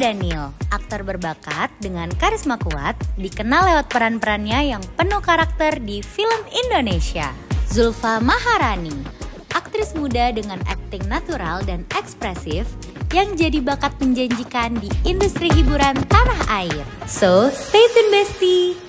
Daniel, aktor berbakat dengan karisma kuat, dikenal lewat peran-perannya yang penuh karakter di film Indonesia. Zulfa Maharani, aktris muda dengan akting natural dan ekspresif yang jadi bakat menjanjikan di industri hiburan tanah air. So, stay tune Besti!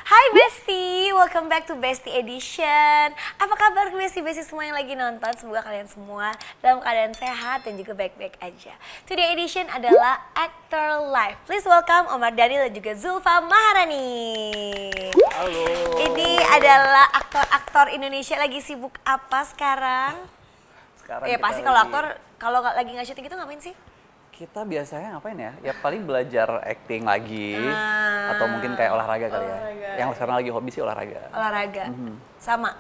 Hai Besti, welcome back to Besti Edition. Apa kabar Besti-Besti semua yang lagi nonton? Semoga kalian semua dalam keadaan sehat dan juga baik-baik aja. Today Edition adalah Actor Live. Please welcome Omar Daniel dan juga Zulfa Maharani. Halo. Ini adalah aktor-aktor Indonesia lagi sibuk apa sekarang? Sekarang Ya pasti kalau aktor, kalau lagi nggak syuting itu ngapain sih? kita biasanya ngapain ya? Ya paling belajar acting lagi atau mungkin kayak olahraga kali ya. Yang sekarang lagi hobi sih olahraga. Olahraga. Sama.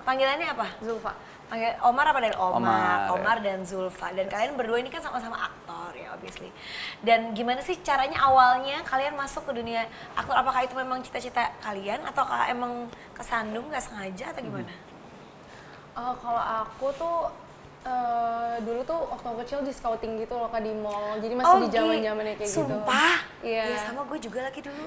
Panggilannya apa? Zulfa. Panggil Omar apa dari Omar? Omar dan Zulfa. Dan kalian berdua ini kan sama-sama aktor ya obviously. Dan gimana sih caranya awalnya kalian masuk ke dunia aktor? Apakah itu memang cita-cita kalian ataukah emang kesandung nggak sengaja atau gimana? Kalau aku tuh dulu tuh waktu aku kecil di scouting gitu loh Kak, di mall. Jadi masih di zaman-zamannya kayak gitu. Sumpah? Iya. Ya sama gue juga lagi dulu.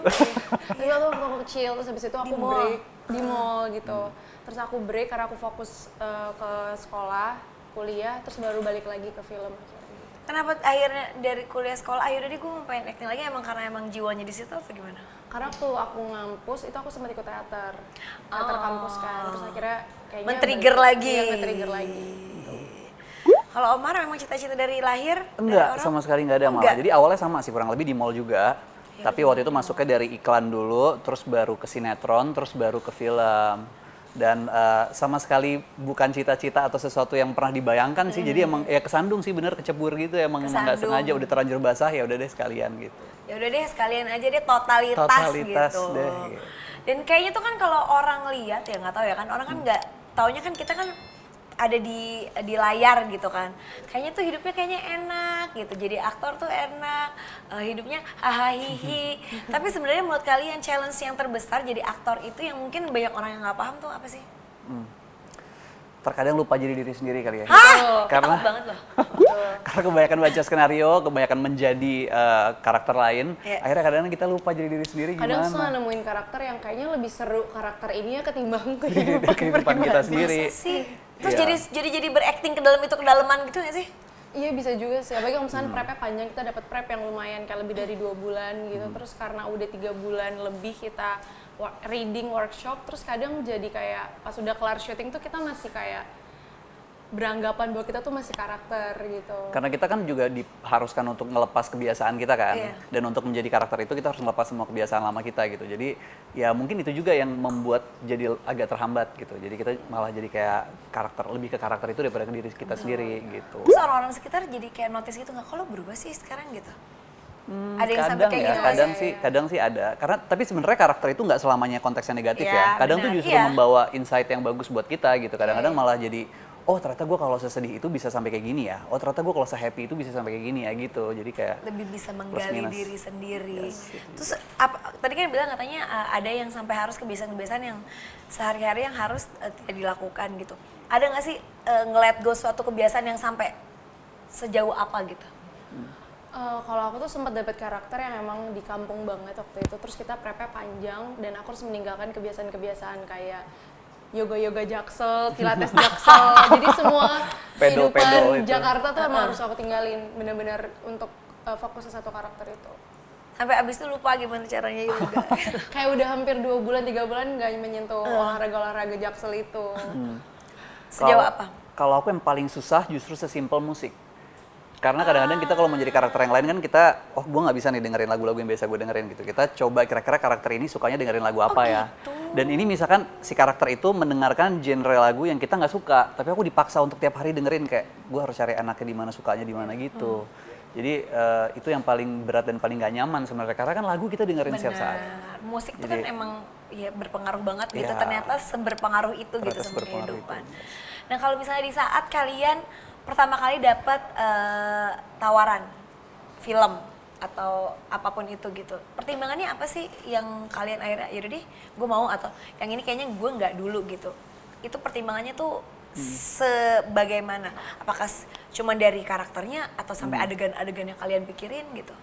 Tapi waktu aku kecil, terus habis itu aku break di mall gitu. Terus aku break karena aku fokus ke sekolah, kuliah, terus baru balik lagi ke film akhirnya. Kenapa akhirnya dari kuliah sekolah, ayo deh gue mau pengen acting lagi, emang karena emang jiwanya di situ atau gimana? Karena waktu aku ngampus itu aku sempat ikut teater kampus kan. Terus akhirnya kayaknya men-trigger lagi. Iya, men-trigger lagi. Kalau Omar memang cita-cita dari lahir? Enggak, dari sama sekali nggak ada malah. Enggak. Jadi awalnya sama sih, kurang lebih di mall juga. Tapi waktu itu masuknya dari iklan dulu, terus baru ke sinetron, terus baru ke film. Dan sama sekali bukan cita-cita atau sesuatu yang pernah dibayangkan sih. Jadi emang ya kesandung sih, bener kecebur gitu. Emang nggak sengaja udah terlanjur basah ya udah deh sekalian gitu. Ya udah deh sekalian aja deh totalitas gitu. Deh. Dan kayaknya tuh kan kalau orang lihat ya nggak tahu ya kan, orang kan nggak taunya kan kita kan ada di layar gitu kan. Kayaknya tuh hidupnya kayaknya enak gitu. Jadi aktor tuh enak, hidupnya hahaha. Tapi sebenarnya menurut kalian challenge yang terbesar jadi aktor itu yang mungkin banyak orang yang nggak paham tuh apa sih? Terkadang lupa jadi diri sendiri kali ya. Karena banget loh. Karena kebanyakan baca skenario, kebanyakan menjadi karakter lain, akhirnya kadang-kadang kita lupa jadi diri sendiri gimana. Kadang suka nemuin karakter yang kayaknya lebih seru karakter ininya ketimbang kehidupan kita sendiri. Masa sih? Terus jadi berakting ke dalam itu kedalaman gitu nggak sih? Iya bisa juga sih, apalagi kalau misalnya prepnya panjang, kita dapat prep yang lumayan kayak lebih dari 2 bulan gitu. Terus karena udah 3 bulan lebih kita reading workshop, terus kadang jadi kayak pas udah kelar syuting tuh kita masih kayak beranggapan bahwa kita tuh masih karakter gitu. Karena kita kan juga diharuskan untuk ngelepas kebiasaan kita kan. Dan untuk menjadi karakter itu kita harus ngelepas semua kebiasaan lama kita gitu. Jadi ya mungkin itu juga yang membuat jadi agak terhambat gitu. Jadi kita malah jadi kayak lebih ke karakter itu daripada ke diri kita sendiri gitu. Terus orang-orang sekitar jadi kayak notice gitu nggak, kalau berubah sih sekarang gitu? Ada yang sampai kayak gitu kadang sih ada. Karena tapi sebenarnya karakter itu nggak selamanya konteksnya negatif ya. Kadang tuh benar. justru membawa insight yang bagus buat kita gitu. Kadang-kadang malah jadi oh ternyata gue kalau sesedih itu bisa sampai kayak gini ya. Oh ternyata gue kalau sehappy itu bisa sampai kayak gini ya gitu. Jadi kayak lebih bisa menggali diri sendiri. Gitu. Terus tadi kan bilang katanya ada yang sampai harus kebiasaan-kebiasaan yang sehari-hari yang harus tidak dilakukan gitu. Ada nggak sih nge-let go suatu kebiasaan yang sampai sejauh apa gitu? Kalau aku tuh sempat dapat karakter yang emang di kampung banget waktu itu. Terus kita prepnya panjang dan aku harus meninggalkan kebiasaan-kebiasaan kayak yoga Jaksel, pilates Jaksel. Jadi semua kehidupan Jakarta tuh emang harus aku tinggalin bener-bener untuk fokus ke satu karakter itu. Sampai abis itu lupa gimana caranya yoga. Kayak udah hampir 2 bulan, 3 bulan nggak menyentuh olahraga Jaksel itu. Sejauh apa? Kalau aku yang paling susah justru sesimpel musik. Karena kadang-kadang kita kalau menjadi karakter yang lain kan kita, oh gue nggak bisa nih dengerin lagu-lagu yang biasa gue dengerin gitu. Kita coba kira-kira karakter ini sukanya dengerin lagu apa ya. Dan ini misalkan si karakter itu mendengarkan genre lagu yang kita nggak suka, tapi aku dipaksa untuk tiap hari dengerin kayak gue harus cari anaknya di mana, sukanya di mana gitu. Jadi itu yang paling berat dan paling gak nyaman sebenarnya, karena kan lagu kita dengerin setiap saat. Musik itu kan emang ya berpengaruh banget gitu, ternyata seberpengaruh itu gitu sama kehidupan. Nah kalau misalnya di saat kalian pertama kali dapat tawaran film atau apapun itu gitu, pertimbangannya apa sih yang kalian akhirnya yaudah deh gue mau, atau yang ini kayaknya gue nggak dulu gitu, itu pertimbangannya tuh sebagaimana? Apakah cuman dari karakternya atau sampai adegan-adegan yang kalian pikirin gitu?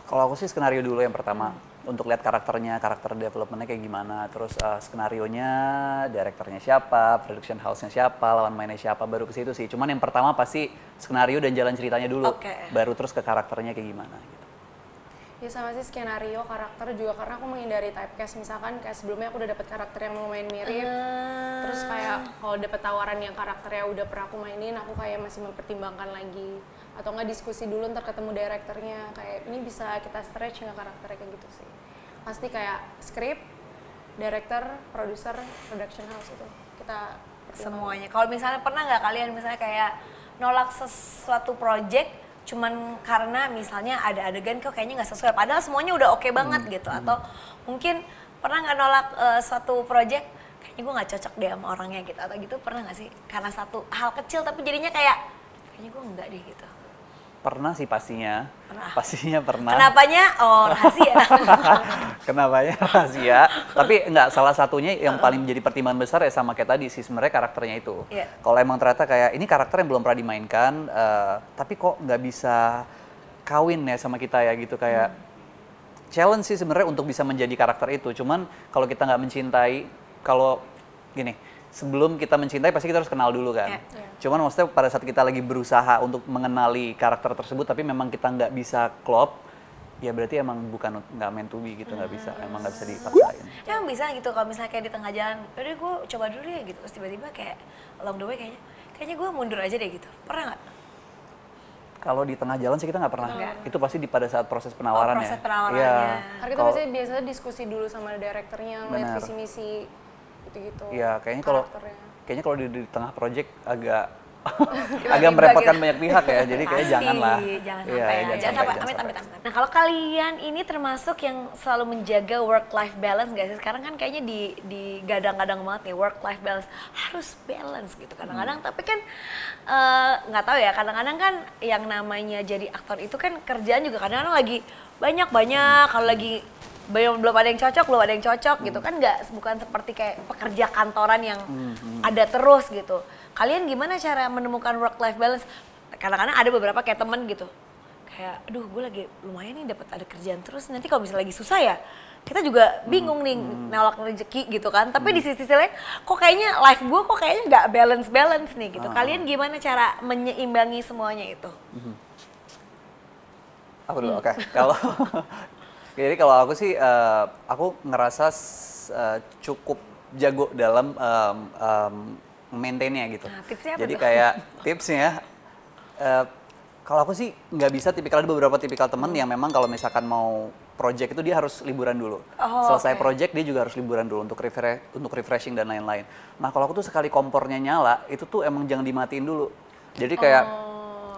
Kalau aku sih skenario dulu yang pertama, untuk lihat karakternya, karakter developmentnya kayak gimana, terus skenarionya, direkturnya siapa, production house-nya siapa, lawan mainnya siapa, baru ke situ sih. Cuman yang pertama pasti skenario dan jalan ceritanya dulu, baru terus ke karakternya kayak gimana gitu. Ya sama sih skenario, karakter juga karena aku menghindari typecast. Misalkan kayak sebelumnya aku udah dapet karakter yang lumayan mirip, terus kayak kalau dapet tawaran yang karakternya udah pernah aku mainin, aku kayak masih mempertimbangkan lagi. Atau nggak diskusi dulu ntar ketemu direkturnya, kayak ini bisa kita stretch nggak karakternya kayak gitu sih. Pasti kayak script, director, producer, production house itu kita semuanya. Kalau misalnya pernah nggak kalian misalnya kayak nolak sesuatu project cuman karena misalnya ada adegan kok kayaknya nggak sesuai, padahal semuanya udah oke banget gitu, atau mungkin pernah nggak nolak suatu project kayaknya gue nggak cocok deh sama orangnya gitu, atau gitu pernah nggak sih karena satu hal kecil tapi jadinya kayak kayaknya gue enggak deh gitu? Pernah sih pastinya pernah. Kenapanya? Oh, rahasia. Kenapanya rahasia? Tapi enggak, salah satunya yang paling menjadi pertimbangan besar ya sama kayak tadi sih sebenarnya karakternya itu. Kalau emang ternyata kayak ini karakter yang belum pernah dimainkan, tapi kok nggak bisa kawin ya sama kita ya gitu, kayak challenge sih sebenarnya untuk bisa menjadi karakter itu. Cuman kalau kita nggak mencintai, kalau gini, sebelum kita mencintai pasti kita harus kenal dulu kan. Cuman maksudnya pada saat kita lagi berusaha untuk mengenali karakter tersebut tapi memang kita nggak bisa klop, ya berarti emang nggak meant to be gitu, nggak bisa, emang nggak bisa dipaksain. Emang bisa gitu kalau misalnya kayak di tengah jalan, udah gue coba dulu ya gitu, terus tiba-tiba kayak along the way kayaknya gue mundur aja deh gitu, pernah nggak? Kalau di tengah jalan sih kita nggak pernah, itu pasti pada saat proses penawaran ya. Proses penawarannya. Karena kita biasanya diskusi dulu sama direkturnya, ngeliat visi misi gitu-gitu. Iya, kayaknya kalau di tengah project agak merepotkan banyak pihak ya, jadi kayak janganlah. Jangan sampai, amit. Nah kalau kalian ini termasuk yang selalu menjaga work-life balance nggak sih? Sekarang kan kayaknya digadang-gadang banget nih work-life balance, harus balance gitu kadang-kadang. Tapi kan nggak tahu ya, kadang-kadang kan yang namanya jadi aktor itu kan kerjaan juga kadang-kadang lagi banyak, kalau lagi belum ada yang cocok gitu kan, bukan seperti kayak pekerja kantoran yang ada terus gitu. Kalian gimana cara menemukan work life balance? Kadang-kadang ada beberapa kayak temen gitu, kayak aduh gue lagi lumayan nih dapat ada kerjaan terus, nanti kalau misalnya lagi susah ya kita juga bingung nih nolak rezeki gitu kan. Tapi di sisi lain kok kayaknya life gue kok kayaknya nggak balance nih gitu. Kalian gimana cara menyeimbangi semuanya itu? Aku dulu, oke. Jadi kalau aku sih, aku ngerasa cukup jago dalam maintain-nya gitu. Nah, tipsnya apa jadi tuh? kayak tipsnya, kalau aku sih nggak bisa ada beberapa tipikal temen yang memang kalau misalkan mau project itu dia harus liburan dulu. Selesai project dia juga harus liburan dulu untuk refreshing dan lain-lain. Nah kalau aku tuh sekali kompornya nyala, itu tuh emang jangan dimatiin dulu. Jadi kayak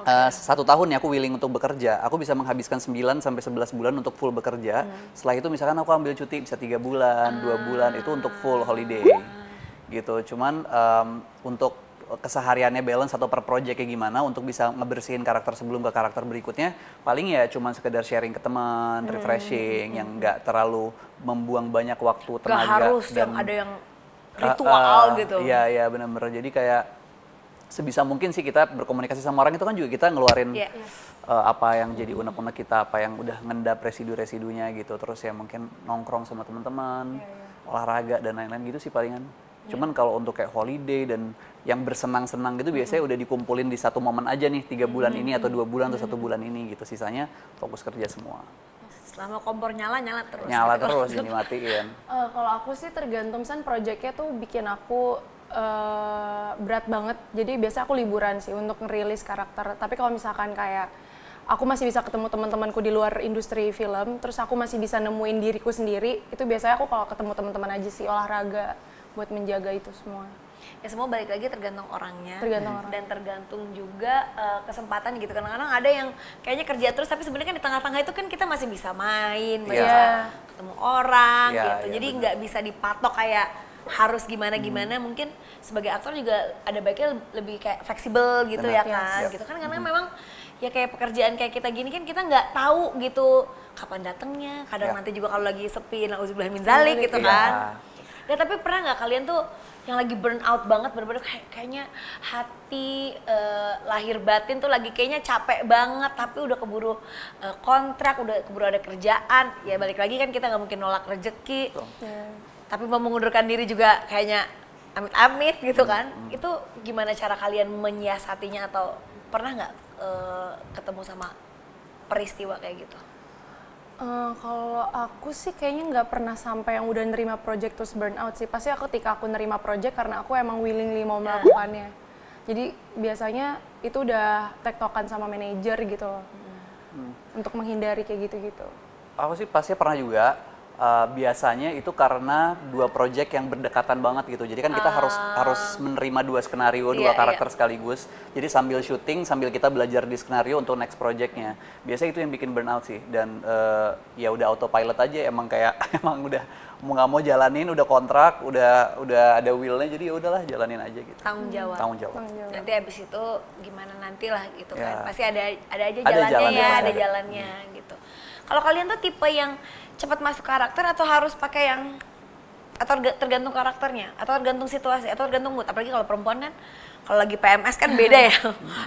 1 tahun ya aku willing untuk bekerja, aku bisa menghabiskan 9 sampai 11 bulan untuk full bekerja. Setelah itu misalkan aku ambil cuti bisa 3 bulan, 2 bulan itu untuk full holiday gitu. Cuman untuk kesehariannya balance atau per project kayak gimana untuk bisa ngebersihin karakter sebelum ke karakter berikutnya, paling ya cuman sekedar sharing ke teman, refreshing yang nggak terlalu membuang banyak waktu, tenaga. Gak harus dan yang ada yang ritual gitu. Iya benar-benar. Jadi kayak sebisa mungkin sih kita berkomunikasi sama orang itu kan juga kita ngeluarin apa yang jadi unek-unek kita, apa yang udah ngendap residu-residunya gitu. Terus ya mungkin nongkrong sama teman-teman, olahraga dan lain-lain gitu sih palingan. Cuman kalau untuk kayak holiday dan yang bersenang-senang gitu biasanya udah dikumpulin di satu momen aja nih, 3 bulan ini atau 2 bulan atau 1 bulan ini gitu. Sisanya fokus kerja semua. Selama kompor nyala terus. Nyala terus, dimatiin. Kalau aku sih tergantung, misalnya projectnya tuh bikin aku berat banget. Jadi biasa aku liburan sih untuk ngerilis karakter. Tapi kalau misalkan kayak aku masih bisa ketemu teman-temanku di luar industri film, terus aku masih bisa nemuin diriku sendiri, itu biasanya aku kalau ketemu teman-teman aja sih, olahraga buat menjaga itu semua. Ya semua balik lagi tergantung orangnya. Dan tergantung juga kesempatan gitu. Kadang-kadang ada yang kayaknya kerja terus tapi sebenarnya kan di tengah-tengah itu kan kita masih bisa main, bisa ketemu orang gitu. Jadi nggak bisa dipatok kayak harus gimana-gimana. Mungkin sebagai aktor juga ada baiknya lebih kayak fleksibel gitu ya kan. Gitu kan karena memang ya kayak pekerjaan kayak kita gini kan kita nggak tahu gitu kapan datangnya. Kadang nanti juga kalau lagi sepi, nauzubillah min zalik gitu kan. Ya tapi pernah nggak kalian tuh yang lagi burn out banget, bener-bener kayaknya hati lahir batin tuh lagi kayaknya capek banget, tapi udah keburu kontrak, udah keburu ada kerjaan, ya balik lagi kan kita nggak mungkin nolak rezeki, tapi mau mengundurkan diri juga kayaknya amit-amit gitu kan. Itu gimana cara kalian menyiasatinya, atau pernah nggak ketemu sama peristiwa kayak gitu? Kalau aku sih kayaknya nggak pernah sampai yang udah nerima project terus burn out sih. Pasti ketika aku nerima project karena aku emang willingly mau melakukannya. Jadi biasanya itu udah tektokan sama manajer gitu loh. Untuk menghindari kayak gitu-gitu. Aku sih pasti pernah juga. Biasanya itu karena dua project yang berdekatan banget gitu. Jadi kan kita harus menerima dua skenario, dua karakter sekaligus. Jadi sambil syuting, sambil kita belajar di skenario untuk next projectnya. Biasanya itu yang bikin burnout sih. Dan ya udah autopilot aja, emang kayak emang udah mau nggak mau jalanin, udah kontrak, udah ada will-nya, jadi ya udahlah jalanin aja gitu. Tanggung jawab. Nanti abis itu gimana nantilah gitu kan. Pasti ada aja jalannya, ada jalannya gitu. Kalau kalian tuh tipe yang cepat masuk karakter atau harus pakai yang, atau tergantung karakternya, atau tergantung situasi, atau tergantung mood? Apalagi kalau perempuan kan, kalau lagi PMS kan beda ya,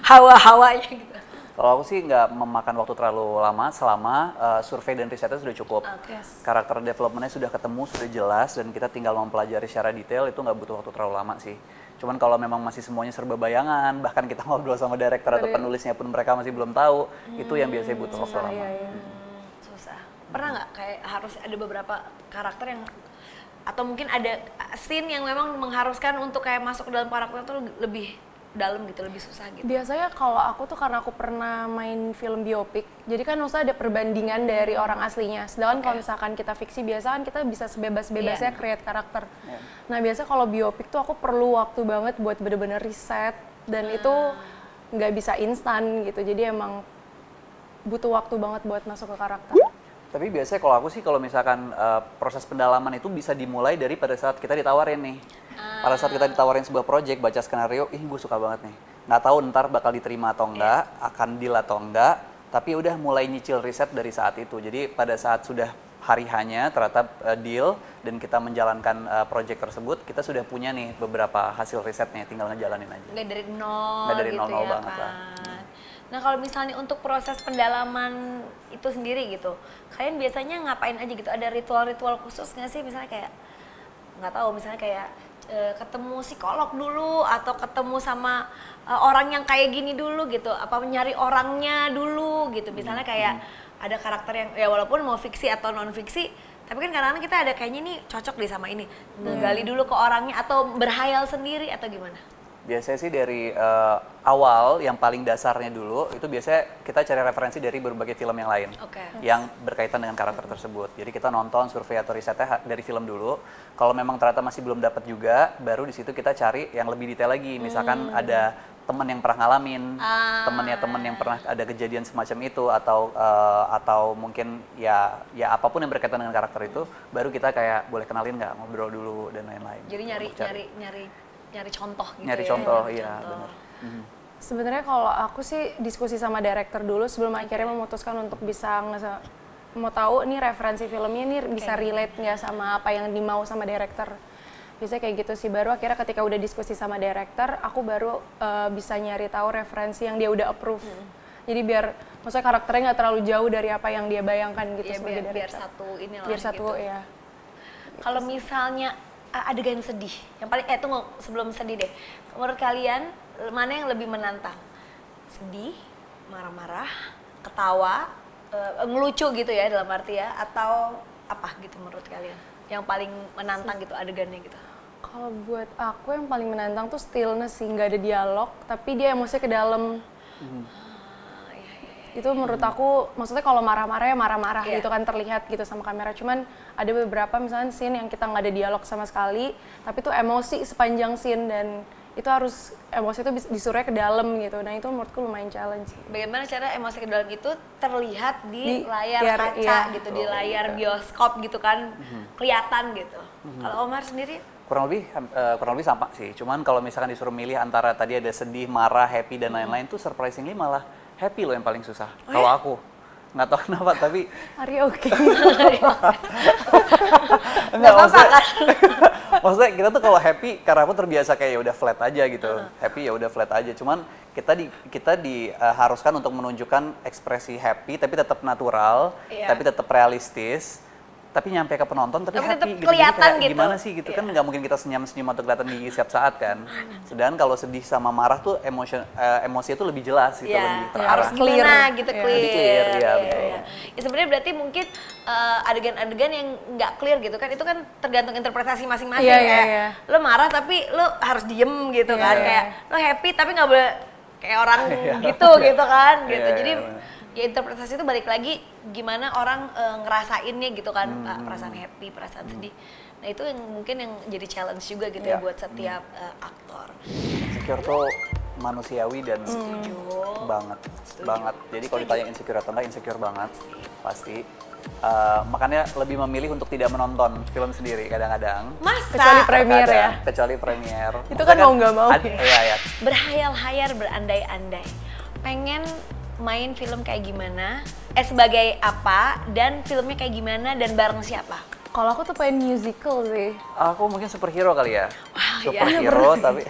hawa-hawanya gitu. Kalau aku sih nggak memakan waktu terlalu lama selama survei dan risetnya sudah cukup. Karakter developmentnya sudah ketemu, sudah jelas, dan kita tinggal mempelajari secara detail, itu nggak butuh waktu terlalu lama sih. Cuman kalau memang masih semuanya serba bayangan, bahkan kita ngobrol sama director atau penulisnya pun mereka masih belum tahu, itu yang biasanya butuh waktu lama. Pernah nggak kayak harus ada beberapa karakter yang, atau mungkin ada scene yang memang mengharuskan untuk kayak masuk ke dalam karakter tuh lebih dalam gitu, lebih susah gitu? Biasanya kalau aku tuh karena aku pernah main film biopik, jadi kan maksudnya ada perbandingan dari orang aslinya. Sedangkan kalau misalkan kita fiksi, biasa kan kita bisa sebebas-bebasnya create karakter. Nah biasa kalau biopik tuh aku perlu waktu banget buat bener-bener riset, dan itu nggak bisa instan gitu. Jadi emang butuh waktu banget buat masuk ke karakter. Tapi biasanya kalau aku sih, kalau misalkan proses pendalaman itu bisa dimulai dari pada saat kita ditawarin nih. Pada saat kita ditawarin sebuah project, baca skenario, ih gue suka banget nih. Nggak tahu ntar bakal diterima atau enggak, akan deal atau enggak, tapi udah mulai nyicil riset dari saat itu. Jadi pada saat sudah hari hanya ternyata deal dan kita menjalankan project tersebut, kita sudah punya nih beberapa hasil risetnya, tinggal ngejalanin aja. Nggak dari nol, nggak dari gitu nol ya banget kan. lah. Nah kalau misalnya untuk proses pendalaman itu sendiri gitu, kalian biasanya ngapain aja gitu? Ada ritual-ritual khusus nggak sih? Misalnya kayak, nggak tahu, misalnya kayak ketemu psikolog dulu, atau ketemu sama orang yang kayak gini dulu gitu, apa nyari orangnya dulu gitu. Misalnya kayak ada karakter yang, ya walaupun mau fiksi atau non fiksi, tapi kan kadang-kadang kita ada kayaknya nih cocok deh sama ini, ngegali dulu ke orangnya, atau berhayal sendiri atau gimana? Biasanya sih dari awal, yang paling dasarnya dulu, itu biasanya kita cari referensi dari berbagai film yang lain yang berkaitan dengan karakter tersebut. Jadi kita nonton survei atau risetnya dari film dulu. Kalau memang ternyata masih belum dapat juga, baru di situ kita cari yang lebih detail lagi. Misalkan ada teman yang pernah ngalamin, teman yang pernah ada kejadian semacam itu, atau mungkin ya apapun yang berkaitan dengan karakter itu, baru kita kayak boleh kenalin nggak, ngobrol dulu dan lain-lain. Jadi nyari contoh gitu. Nyari contoh, iya benar. Sebenarnya kalau aku sih diskusi sama director dulu sebelum akhirnya memutuskan untuk bisa mau tahu nih referensi filmnya nih bisa relate nggak sama apa yang dimau sama director. Biasanya kayak gitu sih, baru akhirnya ketika udah diskusi sama director, aku baru bisa nyari tahu referensi yang dia udah approve. Jadi biar maksudnya karakternya nggak terlalu jauh dari apa yang dia bayangkan gitu ya, sebagai director. Biar satu inilah. Biar satu gitu. ya. Kalau misalnya adegan sedih, yang paling tunggu sebelum sedih deh, menurut kalian mana yang lebih menantang? Sedih, marah-marah, ketawa, ngelucu gitu ya dalam arti ya, atau apa gitu menurut kalian? Yang paling menantang gitu adegannya gitu? Kalau buat aku yang paling menantang tuh stillness sih, nggak ada dialog, tapi dia emosinya ke dalam. Itu menurut aku, maksudnya kalau marah-marah ya marah-marah gitu kan terlihat gitu sama kamera. Cuman ada beberapa misalnya scene yang kita nggak ada dialog sama sekali, tapi tuh emosi sepanjang scene, dan itu harus emosi itu disuruhnya ke dalam gitu. Nah itu menurutku lumayan challenge. Bagaimana cara emosi ke dalam itu terlihat di layar kaca gitu, di layar bioskop gitu kan, kelihatan gitu. Kalau Omar sendiri? Kurang lebih sama sih. Cuman kalau misalkan disuruh milih antara tadi ada sedih, marah, happy dan lain-lain, tuh surprisingly malah happy loh yang paling susah. Kalau aku nggak tahu kenapa, tapi Ari oke. Enggak, apa-apa kan? maksudnya kita tuh kalau happy karena aku terbiasa kayak ya udah flat aja gitu. Happy ya udah flat aja. Cuman kita diharuskan untuk menunjukkan ekspresi happy tapi tetap natural, Iya. tapi tetap realistis. Tapi nyampe ke penonton tapi Tapi happy tetap gitu. Jadi kelihatan kayak gitu. gimana sih gitu kan nggak mungkin kita senyum-senyum atau kelihatan gigi setiap saat kan. Sedangkan kalau sedih sama marah tuh emosi itu lebih jelas gitu, lebih terarah. harus gimana gitu Iya. clear. Lebih clear, iya, Iya, betul. iya. Ya sebenarnya berarti mungkin adegan-adegan yang nggak clear gitu kan, itu kan tergantung interpretasi masing-masing. Iya, Kayak iya. lo marah tapi lo harus diem gitu Iya, kan, iya. kayak lo happy tapi nggak boleh kayak orang Iya. gitu kan, gitu. Iya, Jadi iya. ya interpretasi itu balik lagi gimana orang ngerasainnya gitu kan, perasaan happy, perasaan sedih. Nah itu yang mungkin yang jadi challenge juga gitu ya Iya. buat setiap aktor. Insecure tuh manusiawi dan banget. Jadi kalau ditanya insecure atau enggak, insecure banget pasti. Makanya lebih memilih untuk tidak menonton film sendiri kadang-kadang. Masa? Kecuali premier ya. Kecuali premier. Itu kan mau nggak mau ya. Iya, iya. Berhayal-hayal, berandai-andai, pengen main film kayak gimana, sebagai apa, dan filmnya kayak gimana, dan bareng siapa? Kalau aku tuh pengen musical sih. Aku mungkin superhero kali ya. Wah, iya. Superhero tapi